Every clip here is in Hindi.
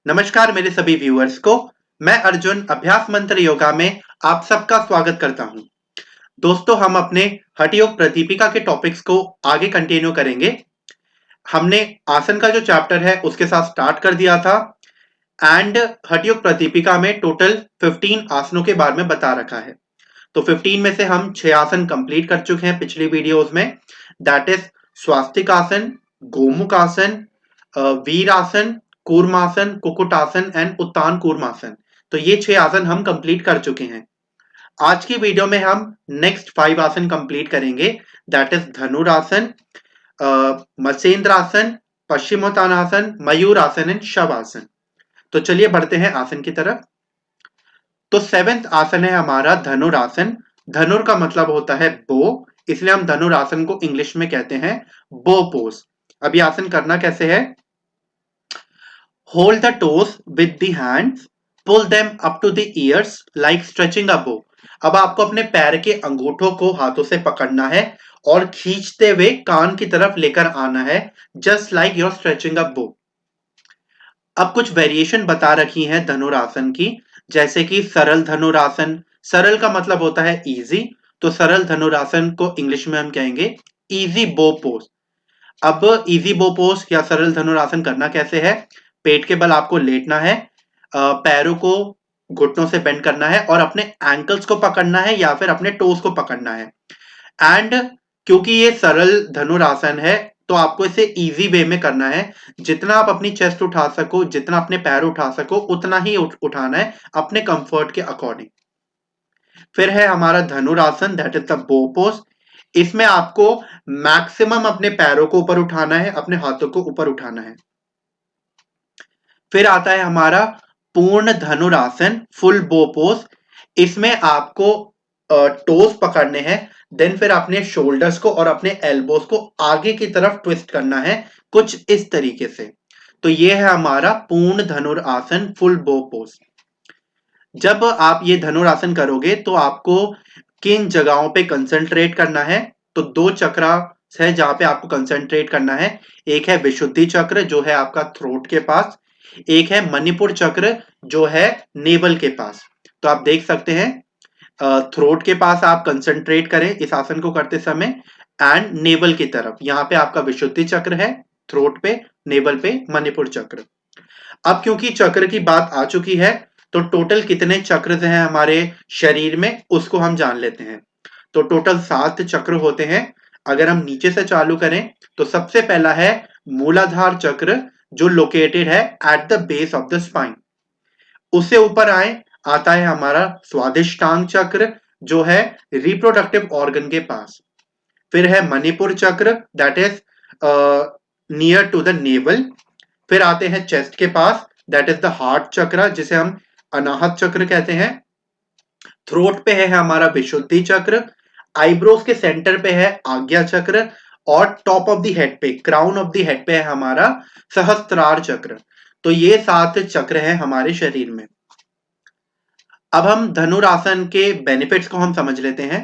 नमस्कार मेरे सभी व्यूअर्स को। मैं अर्जुन अभ्यास मंत्र योगा में आप सबका स्वागत करता हूं। दोस्तों, हम अपने हठयोग प्रदीपिका के टॉपिक्स को आगे कंटिन्यू करेंगे। हमने आसन का जो चैप्टर है उसके साथ स्टार्ट कर दिया था एंड हठयोग प्रदीपिका में टोटल 15 आसनों के बारे में बता रखा है। तो 15 में से हम 6 आसन कंप्लीट कर चुके हैं पिछली वीडियोस में। दैट इज स्वास्तिक आसन, गोमुख आसन, वीरासन, कूर्मासन, कुकुटासन एंड उत्तान कूर्मासन। तो ये 6 आसन हम कंप्लीट कर चुके हैं। आज की वीडियो में हम नेक्स्ट 5 आसन कंप्लीट करेंगे। That is dhanurasana, Matsyendrasana, Paschimottanasana, mayurasana and shavasana. तो चलिए बढ़ते हैं आसन की तरफ। तो 7th आसन है हमारा धनुरासन। धनुर का मतलब होता है बो, इसलिए हम धनुरासन को इंग्लिश में कहते हैं बो पोज। अब ये आसन करना कैसे है? Hold the toes with the hands, pull them up to the ears like stretching a bow. अब आपको अपने पैर के अंगूठों को हाथों से पकड़ना है और खींचते हुए कान की तरफ लेकर आना है, जस्ट लाइक यूर स्ट्रेचिंग अ बो। अब कुछ वेरिएशन बता रखी है धनुरासन की, जैसे कि सरल धनुरासन। सरल का मतलब होता है इजी, तो सरल धनुरासन को इंग्लिश में हम कहेंगे इजी बो पोज। अब इजी बो पोज या सरल धनुरासन करना कैसे है? पेट के बल आपको लेटना है, पैरों को घुटनों से बेंड करना है और अपने एंकल्स को पकड़ना है या फिर अपने टोस को पकड़ना है। एंड क्योंकि ये सरल धनुरासन है तो आपको इसे इजी वे में करना है। जितना आप अपनी चेस्ट उठा सको, जितना अपने पैर उठा सको, उतना ही उठाना है अपने कंफर्ट के अकॉर्डिंग। फिर है हमारा धनुरासन, that is the bow pose. इसमें आपको मैक्सिमम अपने पैरों को ऊपर उठाना है, अपने हाथों को ऊपर उठाना है। फिर आता है हमारा पूर्ण धनुरासन, फुल बो पोज। इसमें आपको टोस पकड़ने हैं, देन फिर अपने शोल्डर्स को और अपने एल्बोस को आगे की तरफ ट्विस्ट करना है, कुछ इस तरीके से। तो ये है हमारा पूर्ण धनुरासन, फुल बो पोज। जब आप ये धनुरासन करोगे तो आपको किन जगहों पे कंसंट्रेट करना है? तो 2 चक्र है जहां पे आपको कंसंट्रेट करना है। एक है विशुद्धि चक्र जो है आपका थ्रोट के पास, एक है मणिपुर चक्र जो है नेवल के पास। तो आप देख सकते हैं थ्रोट के पास आप कंसंट्रेट करें इस आसन को करते समय एंड नेवल की तरफ, यहाँ पे आपका विशुद्धि चक्र है, थ्रोट पे, नेवल पे मणिपुर चक्र। अब क्योंकि चक्र की बात आ चुकी है तो टोटल कितने चक्र हैं हमारे शरीर में उसको हम जान लेते हैं। तो टोटल 7 चक्र होते हैं। अगर हम नीचे से चालू करें तो सबसे पहला है मूलाधार चक्र जो लोकेटेड है at the base of the spine. उससे ऊपर आए आता है हमारा स्वादिष्टांग चक्र जो है रिप्रोडक्टिव ऑर्गन के पास। फिर है Manipur chakra, that is near to the navel. फिर आते हैं चेस्ट के पास, that is the heart chakra जिसे हम अनाहत चक्र कहते हैं। थ्रोट पे है हमारा विशुद्धि चक्र, आईब्रोज के सेंटर पे है आज्ञा चक्र और टॉप ऑफ द हेड पे, क्राउन ऑफ द हेड पे है हमारा सहस्त्रार चक्र। तो ये 7 चक्र हैं हमारे शरीर में। अब हम धनुरासन के बेनिफिट्स को हम समझ लेते हैं।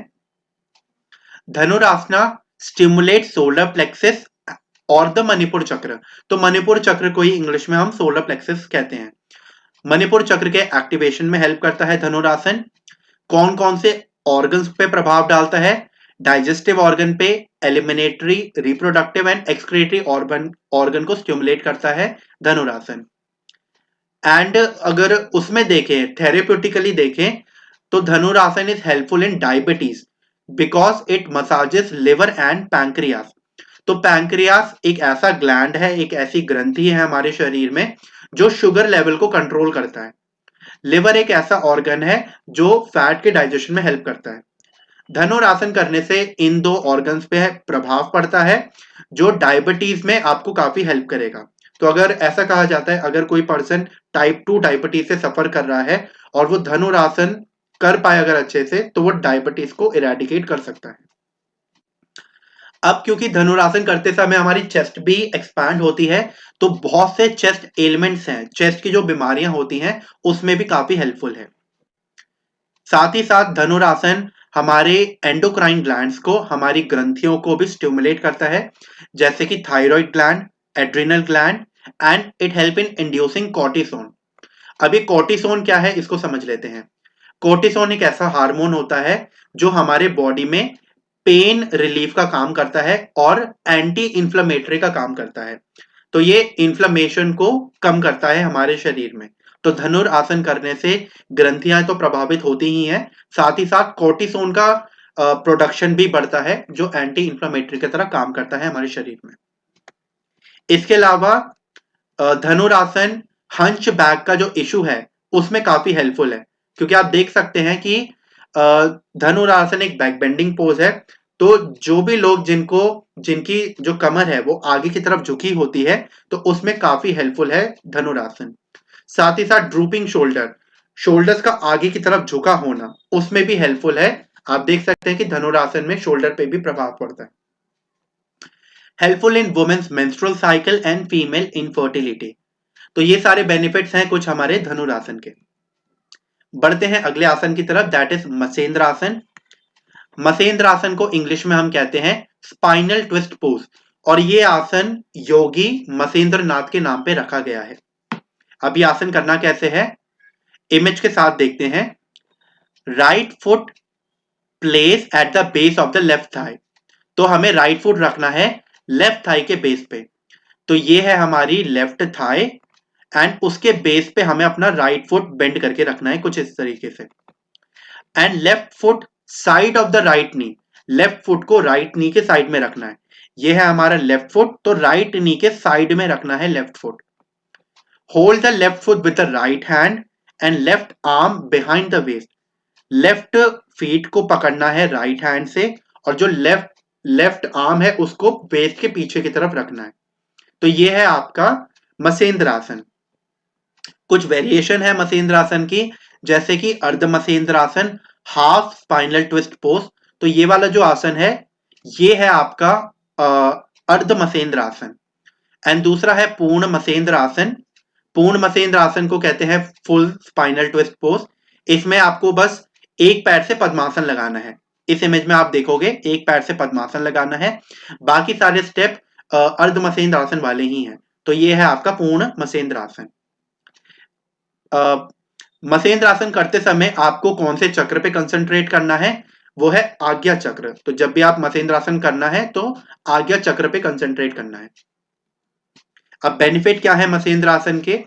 धनुरासना स्टिमुलेट सोलर प्लेक्सिस और द मणिपुर चक्र। तो मणिपुर चक्र को ही इंग्लिश में हम सोलर प्लेक्सिस कहते हैं। मणिपुर चक्र के एक्टिवेशन में हेल्प करता है धनुरासन। कौन कौन से ऑर्गन्स पे प्रभाव डालता है? डाइजेस्टिव ऑर्गन पे, एलिमिनेटरी, रिप्रोडक्टिव एंड एक्सक्रीटरी ऑर्गन को स्टिमुलेट करता है धनुरासन। एंड अगर उसमें देखें, थेरेप्यूटिकली देखें, तो धनुरासन is helpful in diabetes because it massages liver and pancreas. तो पैंक्रियास एक ऐसा ग्लैंड है, एक ऐसी ग्रंथि है हमारे शरीर में जो शुगर लेवल को कंट्रोल करता है। लिवर एक ऐसा ऑर्गन है जो फैट के डाइजेशन में हेल्प करता है। धनुरासन करने से इन 2 ऑर्गन्स पे प्रभाव पड़ता है जो डायबिटीज में आपको काफी हेल्प करेगा। तो अगर ऐसा कहा जाता है, अगर कोई पर्सन टाइप 2 डायबिटीज से सफर कर रहा है और वो धनुरासन कर पाए अगर अच्छे से, तो वो डायबिटीज को इरेडिकेट कर सकता है। अब क्योंकि धनुरासन करते समय हमारी चेस्ट भी एक्सपैंड होती है, तो बहुत से चेस्ट एलिमेंट्स हैं, चेस्ट की जो बीमारियां होती हैं उसमें भी काफी हेल्पफुल है। साथ ही साथ धनुरासन हमारे एंडोक्राइन ग्लैंड्स को, हमारी ग्रंथियों को भी स्टिमुलेट करता है, जैसे कि thyroid gland, adrenal gland and it help in inducing cortisone. अभी कॉर्टिसोन क्या है इसको समझ लेते हैं। कॉर्टिसोन एक ऐसा हार्मोन होता है जो हमारे बॉडी में पेन रिलीफ का काम करता है और एंटी इंफ्लेमेटरी का काम करता है। तो ये इन्फ्लेमेशन को कम करता है हमारे शरीर में। तो धनुर आसन करने से ग्रंथियां तो प्रभावित होती ही हैं, साथ ही साथ कॉर्टिसोन का प्रोडक्शन भी बढ़ता है जो एंटी इंफ्लेमेटरी की तरह काम करता है हमारे शरीर में। इसके अलावा धनुरासन हंच बैक का जो इशू है उसमें काफी हेल्पफुल है, क्योंकि आप देख सकते हैं कि धनुरासन एक बैक बेंडिंग पोज है। तो जो भी लोग जिनकी जो कमर है वो आगे की तरफ झुकी होती है तो उसमें काफी हेल्पफुल है धनुरासन। साथ ही साथ ड्रूपिंग शोल्डर्स का आगे की तरफ झुका होना उसमें भी हेल्पफुल है। आप देख सकते हैं कि धनुरासन में शोल्डर पे भी प्रभाव पड़ता है। Helpful in women's menstrual cycle and female infertility. तो ये सारे बेनिफिट्स हैं कुछ हमारे धनुरासन के। बढ़ते हैं अगले आसन की तरफ, दैट इज मसेंद्र आसन। मसेंद्र आसन को इंग्लिश में हम कहते हैं स्पाइनल ट्विस्ट पोज, और ये आसन योगी मसेंद्र नाथ के नाम पे रखा गया है। अब ये आसन करना कैसे है, इमेज के साथ देखते हैं। Right foot place at the base of the left thigh. तो हमें राइट फुट रखना है लेफ्ट थाई के बेस पे। तो ये है हमारी लेफ्ट थाई एंड उसके बेस पे हमें अपना राइट फुट बेंड करके रखना है कुछ इस तरीके से। And left foot side of the right knee, left foot को राइट नी के साइड में रखना है। ये है हमारा लेफ्ट फुट, तो राइट नी के साइड में रखना है left foot. Hold the left foot with the right hand and left arm behind the waist. Left feet को पकड़ना है राइट हैंड से और जो लेफ्ट आर्म है उसको वेस्ट के पीछे की तरफ रखना है। तो ये है आपका मसेंद्र आसन। कुछ वेरिएशन है मसेंद्र आसन की, जैसे कि अर्ध मसेंद्र आसन, हाफ स्पाइनल ट्विस्ट पोज। तो ये वाला जो आसन है ये है आपका अर्ध मसेंद्र आसन। एंड दूसरा है पूर्ण मसेंद्र आसन। पूर्ण मसेंद्र आसन को कहते हैं फुल स्पाइनल ट्विस्ट पोज। इसमें आपको बस एक पैर से पद्मासन लगाना है। इस इमेज में आप देखोगे एक पैर से पद्मासन लगाना है, बाकी सारे स्टेप अर्ध मसेंद्र आसन वाले ही हैं। तो ये है आपका पूर्ण मसेंद्र आसन। मसेंद्र आसन करते समय आपको कौन से चक्र पे कंसंट्रेट करना है, वो है आज्ञा चक्र। तो जब भी आप मसेंद्र आसन करना है तो आज्ञा चक्र पे कंसंट्रेट करना है। अब बेनिफिट क्या है मसेंद्र आसन के।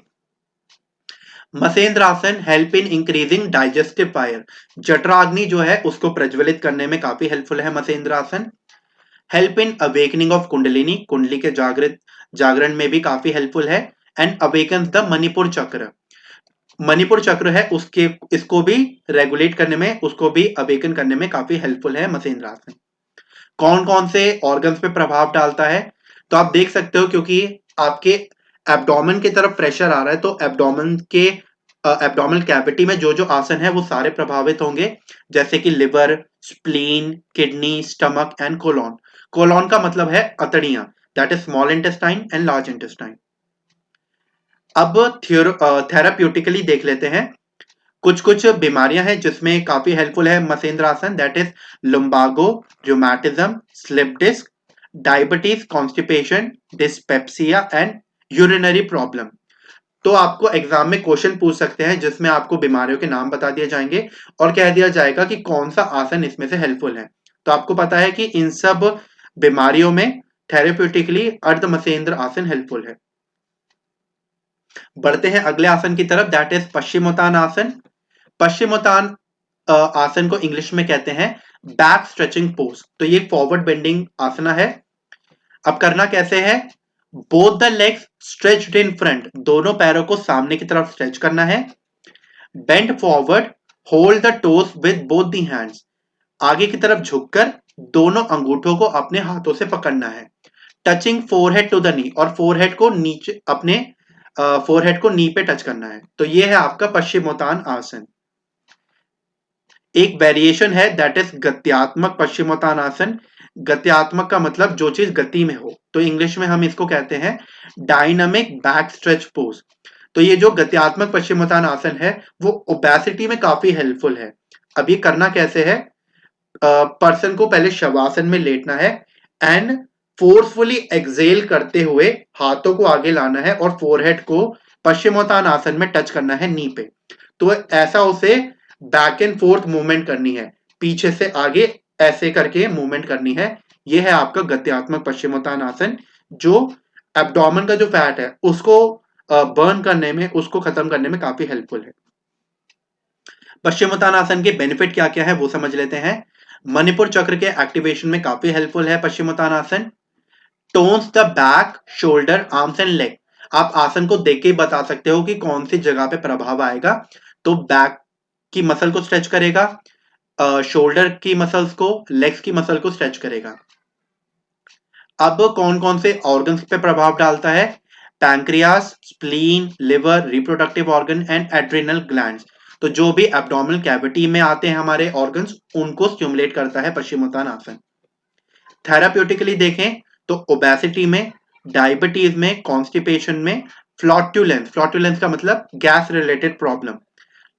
मसेंद्र आसन help in increasing digestive fire. जठराग्नि जो है उसको प्रज्वलित करने में काफी हेल्पफुल है मसेंद्र आसन। Help in awakening of kundalini, कुंडली के जागरण में भी काफी हेल्पफुल है। एंड अवेकन द मणिपुर चक्र, मणिपुर चक्र है उसके इसको भी रेगुलेट करने में, उसको भी अवेकन करने में काफी हेल्पफुल है मसेंद्र आसन। कौन कौन से ऑर्गन्स पे प्रभाव डालता है, तो आप देख सकते हो क्योंकि आपके एब्डोमेन की तरफ प्रेशर आ रहा है तो एब्डोमिनल कैविटी में जो जो आसन है वो सारे प्रभावित होंगे, जैसे कि liver, spleen, kidney, stomach and colon. Colon का मतलब है अतड़ियां, that is small intestine and large intestine. अब थेराप्यूटिकली देख लेते हैं। कुछ कुछ बीमारियां हैं जिसमें काफी हेल्पफुल है मसेंद्र आसन, that is lumbago, rheumatism, slip disc, diabetes, constipation, dyspepsia and urinary problem. तो आपको एग्जाम में क्वेश्चन पूछ सकते हैं जिसमें आपको बीमारियों के नाम बता दिए जाएंगे और कह दिया जाएगा कि कौन सा आसन इसमें से हेल्पफुल है। तो आपको पता है कि इन सब बीमारियों में थेरेप्यूटिकली अर्ध मसेंद्र आसन हेल्पफुल है। बढ़ते हैं अगले आसन की तरफ, दैट इज पश्चिमोत्तान आसन। पश्चिमोत्तान आसन को इंग्लिश में कहते हैं बैक स्ट्रेचिंग पोज। तो ये फॉरवर्ड बेंडिंग आसना है। अब करना कैसे है, both the legs stretched in front, दोनों पैरों को सामने की तरफ स्ट्रेच करना है। Bend forward, hold the toes with both the hands, आगे की तरफ झुककर दोनों अंगूठों को अपने हाथों से पकड़ना है। Touching forehead to the knee, और फोरहेड को नीचे अपने फोरहेड को नी पे टच करना है। तो ये है आपका पश्चिमोत्तान आसन। एक वेरिएशन है दैट इज गत्यात्मक पश्चिमोत्तान आसन। गत्यात्मक का मतलब जो चीज गति में हो, तो इंग्लिश में हम इसको कहते हैं डायनामिक बैक स्ट्रेच पोज। तो ये जो गत्यात्मक पश्चिमोत्तान आसन है वो ओबेसिटी में काफी हेल्पफुल है। अब ये करना कैसे है, पर्सन को पहले शवासन में लेटना है एंड फोर्सफुली एक्सेल करते हुए हाथों को आगे लाना है और फोरहेड को पश्चिमोत्तानासन में टच करना है नी पे। तो ऐसा उसे बैक एंड फोर्थ मूवमेंट करनी है, पीछे से आगे ऐसे करके मूवमेंट करनी है। यह है आपका गद्यात्मक पश्चिमोत्तानासन, जो एब्डोमेन का जो फैट है उसको बर्न करने में, उसको खत्म करने में काफी हेल्पफुल है। पश्चिमोत्तानासन के बेनिफिट क्या क्या है वो समझ लेते हैं। मणिपुर चक्र के एक्टिवेशन में काफी हेल्पफुल है Paschimottanasana. Tones the back, shoulder, arms and leg. आप आसन को देख के ही बता सकते हो कि कौन सी जगह पे प्रभाव आएगा। तो बैक की मसल को स्ट्रेच करेगा, शोल्डर की मसल्स को, लेग्स की मसल को स्ट्रेच करेगा। अब कौन कौन से ऑर्गन्स पे प्रभाव डालता है? Pancreas, spleen, liver, reproductive organ and adrenal glands. तो जो भी एब्डोमिनल कैविटी में आते हैं हमारे ऑर्गन्स, उनको स्टिमुलेट करता है पश्चिमोत्तानासन। थेराप्यूटिकली देखें तो ओबेसिटी में, डायबिटीज में, कॉन्स्टिपेशन में, फ्लॉटुलेंस, फ्लॉटुलेंस का मतलब gas related problem,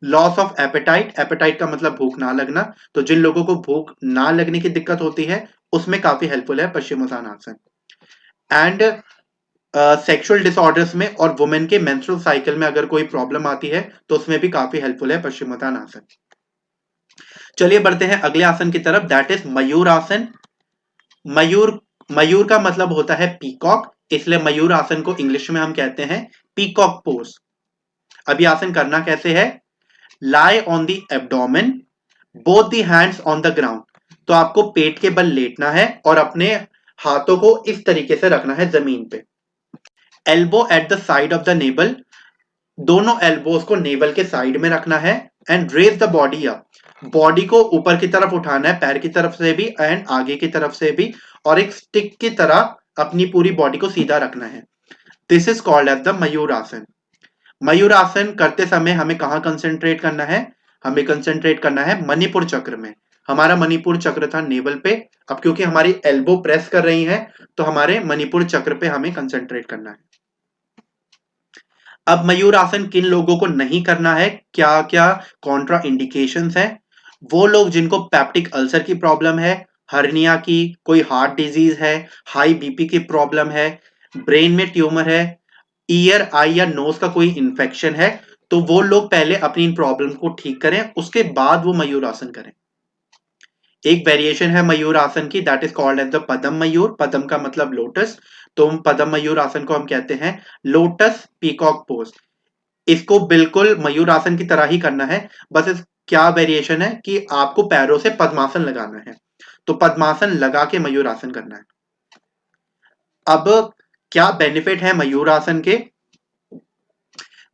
loss of appetite, appetite का मतलब भूख ना लगना, तो जिन लोगों को भूख ना लगने की दिक्कत होती है उसमें काफी हेल्पफुल है पश्चिमोत्तानासन। एंड सेक्सुअल डिसऑर्डर्स में और वुमेन के मेंस्ट्रुअल साइकिल में अगर कोई प्रॉब्लम आती है तो उसमें भी काफी हेल्पफुल है पश्चिमोत्तानासन। चलिए बढ़ते हैं अगले आसन की तरफ, दैट इज मयूर आसन। मयूर, मयूर का मतलब होता है पीकॉक, इसलिए मयूर आसन को इंग्लिश में हम कहते हैं पीकॉक पोज। अब ये आसन करना कैसे है? Lie on the abdomen, both the hands on the ground. तो आपको पेट के बल लेटना है और अपने हाथों को इस तरीके से रखना है जमीन पे। Elbow at the side of the navel, दोनों एल्बोस को नेवल के साइड में रखना है। And raise the body up, body को ऊपर की तरफ उठाना है, पैर की तरफ से भी एंड आगे की तरफ से भी, और एक स्टिक की तरह अपनी पूरी बॉडी को सीधा रखना है। This is called as the मयूर आसन। मयूर आसन करते समय हमें कहाँ कंसेंट्रेट करना है? हमें कंसेंट्रेट करना है मणिपुर चक्र में। हमारा मणिपुर चक्र था नेवल पे, अब क्योंकि हमारी एल्बो प्रेस कर रही है तो हमारे मणिपुर चक्र पे हमें कंसेंट्रेट करना है। अब मयूर आसन किन लोगों को नहीं करना है, क्या क्या कॉन्ट्रा इंडिकेशंस है? वो लोग जिनको पेप्टिक अल्सर की प्रॉब्लम है, हर्निया की, कोई हार्ट डिजीज है, हाई बीपी की प्रॉब्लम है, ब्रेन में ट्यूमर है, ईयर, आई या नोज का कोई इंफेक्शन है, तो वो लोग पहले अपनी इन प्रॉब्लम को ठीक करें, उसके बाद वो मयूर आसन करें। एक वेरिएशन है मयूर आसन की, that is called as the पदम मयूर। पदम का मतलब लोटस, तो पदम मयूर आसन को हम कहते हैं लोटस पीकॉक पोज। इसको बिल्कुल मयूर आसन की तरह ही करना है, बस इस क्या वेरिएशन है कि आपको पैरों से पद्मासन लगाना है, तो पद्मासन लगा के मयूर आसन करना है। अब क्या बेनिफिट है मयूर आसन के?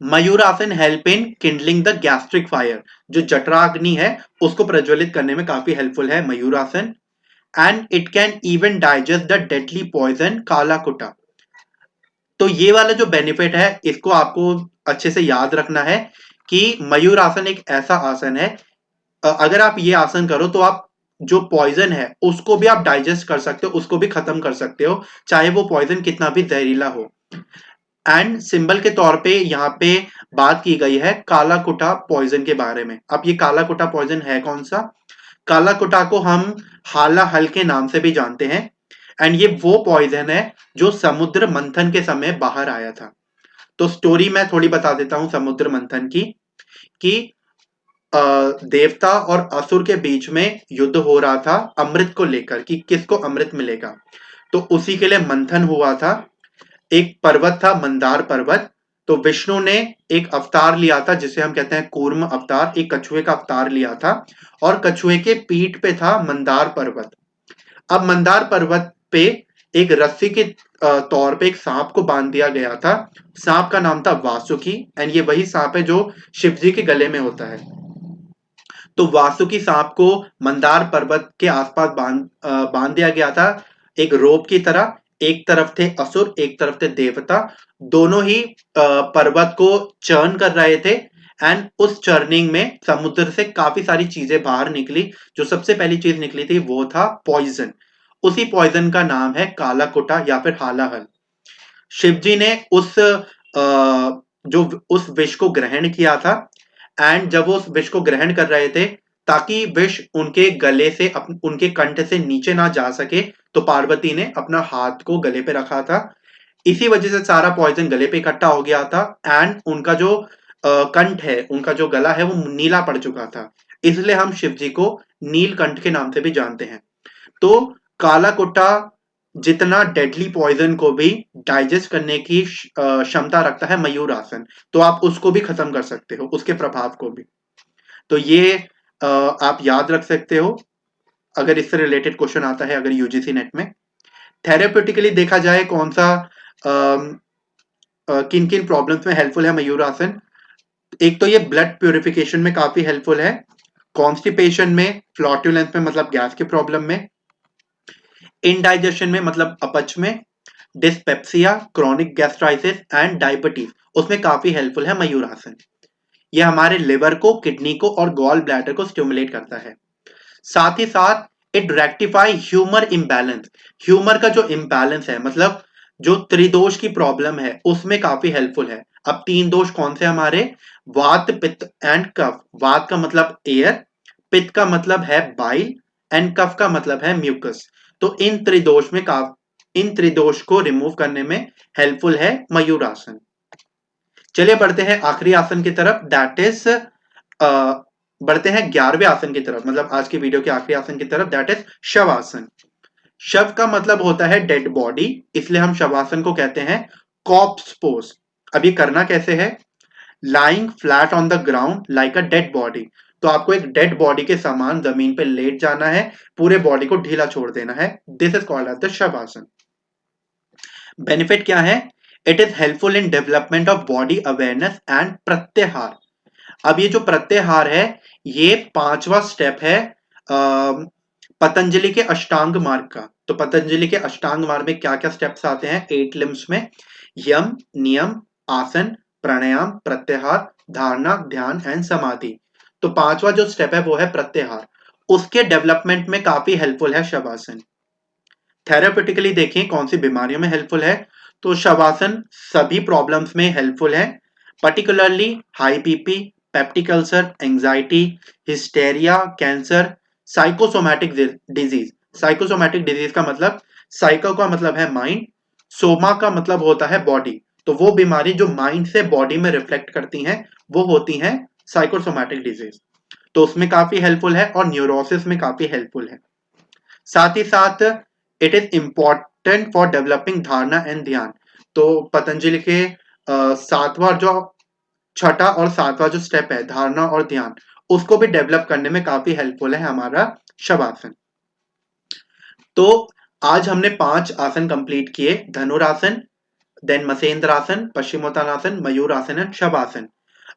मयूर आसन help in Kindling the gastric fire, जो जठराग्नि है उसको प्रज्वलित करने में काफी हेल्पफुल है मयूर आसन। And it can even digest the deadly poison कालाकुटा। तो ये वाला जो बेनिफिट है इसको आपको अच्छे से याद रखना है कि मयूर आसन एक ऐसा आसन है, अगर आप ये आसन करो तो आप जो पॉइजन है उसको भी आप डाइजेस्ट कर सकते हो, उसको भी खत्म कर सकते हो, चाहे वो पॉइजन कितना भी जहरीला हो। एंड सिंबल के तौर पे यहाँ पे बात की गई है कालाकुटा पॉइजन के बारे में। अब ये कालाकुटा पॉइजन है कौन सा? कालाकुटा को हम हाला हल के नाम से भी जानते हैं। एंड ये वो पॉइजन है जो समुद्र मंथन के समय बाहर आया था। तो स्टोरी मैं थोड़ी बता देता हूं समुद्र मंथन की, कि देवता और असुर के बीच में युद्ध हो रहा था अमृत को लेकर, कि किसको अमृत मिलेगा। तो उसी के लिए मंथन हुआ था। एक पर्वत था मंदार पर्वत, तो विष्णु ने एक अवतार लिया था जिसे हम कहते हैं कूर्म अवतार, एक कछुए का अवतार लिया था, और कछुए के पीठ पे था मंदार पर्वत। अब मंदार पर्वत पे एक रस्सी के तौर पे एक सांप को बांध दिया गया था। सांप का नाम था वासुकी, एंड ये वही सांप है जो शिव जी के गले में होता है। तो वासुकी सांप को मंदार पर्वत के आसपास बांध दिया गया था एक रोप की तरह। एक तरफ थे असुर, एक तरफ थे देवता, दोनों ही पर्वत को चर्न कर रहे थे। एंड उस चर्निंग में समुद्र से काफी सारी चीजें बाहर निकली। जो सबसे पहली चीज निकली थी वो था पॉइजन। उसी पॉइजन का नाम है कालाकुटा या फिर हालाहल। शिवजी ने जो उस विष को ग्रहण किया था, एंड जब वो उस विष को ग्रहण कर रहे थे ताकि विष उनके गले से उनके कंठ से नीचे ना जा सके, तो पार्वती ने अपना हाथ को गले पे रखा था, इसी वजह से सारा पॉइजन गले पे इकट्ठा हो गया था एंड उनका जो कंठ है, उनका जो गला है वो नीला पड़ चुका था, इसलिए हम शिव जी को नीलकंठ के नाम से भी जानते हैं। तो काला कुट्टा जितना डेडली पॉइजन को भी डाइजेस्ट करने की क्षमता रखता है मयूर आसन, तो आप उसको भी खत्म कर सकते हो, उसके प्रभाव को भी। तो ये आप याद रख सकते हो अगर इससे रिलेटेड क्वेश्चन आता है अगर यूजीसी नेट में। थेरेप्यूटिकली देखा जाए कौन सा किन किन प्रॉब्लम्स में हेल्पफुल है मयूर आसन, एक तो ये ब्लड प्यूरिफिकेशन में काफी हेल्पफुल है, कॉन्स्टिपेशन में, फ्लॉटुलेंस में मतलब गैस के प्रॉब्लम में, इनडाइजेशन में मतलब अपच में, dyspepsia, chronic gastritis and diabetes उसमें काफी हेल्पफुल है मयूर आसन। ये हमारे लिवर को, किडनी को और गॉल ब्लैडर को स्टिमुलेट करता है। साथ ही साथ it rectify humour imbalance, humour का जो इम्बैलेंस है मतलब जो त्रिदोष की प्रॉब्लम है उसमें काफी हेल्पफुल है। अब 3 दोष कौन से हमारे, वात पित्त एंड कफ। वात का मतलब एयर, पित्त का मतलब है बाइल एंड कफ का मतलब है म्यूकस। तो इन त्रिदोष को रिमूव करने में हेल्पफुल है मयूर आसन। चलिए बढ़ते हैं आखिरी आसन की तरफ, दैट इज बढ़ते हैं 11वें आसन की तरफ, मतलब आज की वीडियो के आखिरी आसन की तरफ, दैट इज शवासन। शव का मतलब होता है डेड बॉडी, इसलिए हम शवासन को कहते हैं कॉप्स पोज। अब ये करना कैसे है, lying flat on the ground like a dead body. तो आपको एक डेड बॉडी के समान जमीन पे लेट जाना है, पूरे बॉडी को ढीला छोड़ देना है, this is called as the Shavasana. Benefit क्या है, it is helpful in development of body awareness and pratyahara. अब ये जो प्रत्याहार है ये 5वां स्टेप है पतंजलि के अष्टांग मार्ग का। तो पतंजलि के अष्टांग मार्ग में क्या क्या स्टेप्स आते हैं 8 लिम्स में, यम, नियम, आसन, प्राणायाम, प्रत्याहार, धारणा, ध्यान एंड समाधि। तो 5वां जो स्टेप है वो है प्रत्याहार, उसके डेवलपमेंट में काफी हेल्पफुल है शवासन। थेरापेटिकली देखें कौन सी बीमारियों में हेल्पफुल है, तो शवासन सभी प्रॉब्लम्स में हेल्पफुल है, particularly high BP, peptic ulcer, anxiety, hysteria, cancer, psychosomatic disease. Psychosomatic disease का मतलब, साइको का मतलब है माइंड, सोमा का मतलब होता है बॉडी, तो वो बीमारी जो माइंड से बॉडी में रिफ्लेक्ट करती हैं वो होती हैं साइकोसोमैटिक डिजीज, तो उसमें काफी हेल्पफुल है, और न्यूरोसिस में काफी हेल्पफुल है। साथ ही साथ it is important for developing धारणा एंड ध्यान। तो पतंजलि के 7वां जो, छठा और 7वां जो स्टेप है धारणा और ध्यान, उसको भी डेवलप करने में काफी हेल्पफुल है हमारा शवासन। तो आज हमने 5 आसन कंप्लीट किए, धनुरासन, देन मसेंद्रासन, पश्चिमोत्तानासन, मयूर आसन एंड शवासन।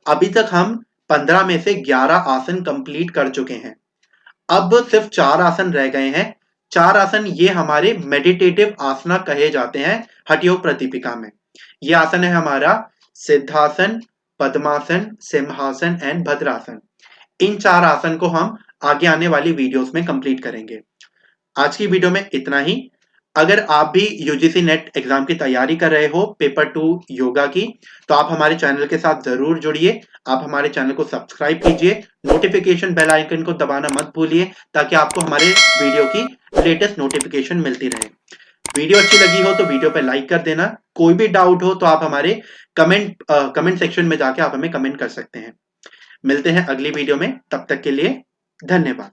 अभी तक हम 15 में से 11 आसन कंप्लीट कर चुके हैं, अब सिर्फ 4 आसन रह गए हैं। 4 आसन ये हमारे मेडिटेटिव आसना कहे जाते हैं हठयोग प्रतिपिका में। ये आसन है हमारा सिद्धासन, पद्मासन, सिंहासन एंड भद्रासन। इन 4 आसन को हम आगे आने वाली वीडियोस में कंप्लीट करेंगे। आज की वीडियो में इतना ही। अगर आप भी यूजीसी नेट एग्जाम की तैयारी कर रहे हो पेपर 2 योगा की, तो आप हमारे चैनल के साथ जरूर जुड़िए। आप हमारे चैनल को सब्सक्राइब कीजिए, नोटिफिकेशन बेल आइकन को दबाना मत भूलिए, ताकि आपको हमारे वीडियो की लेटेस्ट नोटिफिकेशन मिलती रहे। वीडियो अच्छी लगी हो तो वीडियो पे लाइक कर देना, कोई भी डाउट हो तो आप हमारे कमेंट सेक्शन में जाके आप हमें कमेंट कर सकते हैं। मिलते हैं अगली वीडियो में, तब तक के लिए धन्यवाद।